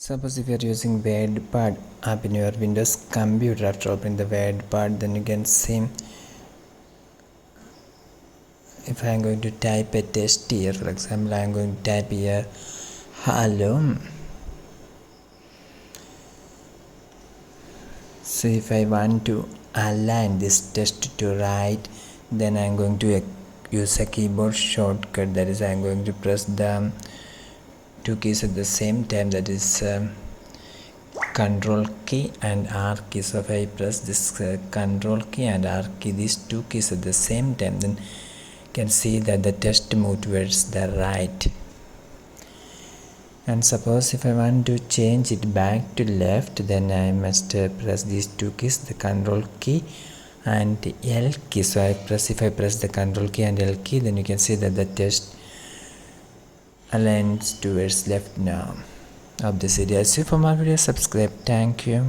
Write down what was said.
Suppose if you are using wordpad app in your Windows computer, after opening the wordpad, then you can see if I am going to type a text here. For example, I am going to type here hello. So if I want to align this text to right, then I am going to use a keyboard shortcut, that is I am going to press the two keys at the same time, that is Control key and R key. So if I press this Control key and R key, these two keys at the same time, then you can see that the text moved towards the right. And suppose if I want to change it back to left, then I must press these two keys, the Control key and L key. So if I press the Control key and L key, then you can see that the text aligns towards left now of this video. See for more videos, subscribe. Thank you.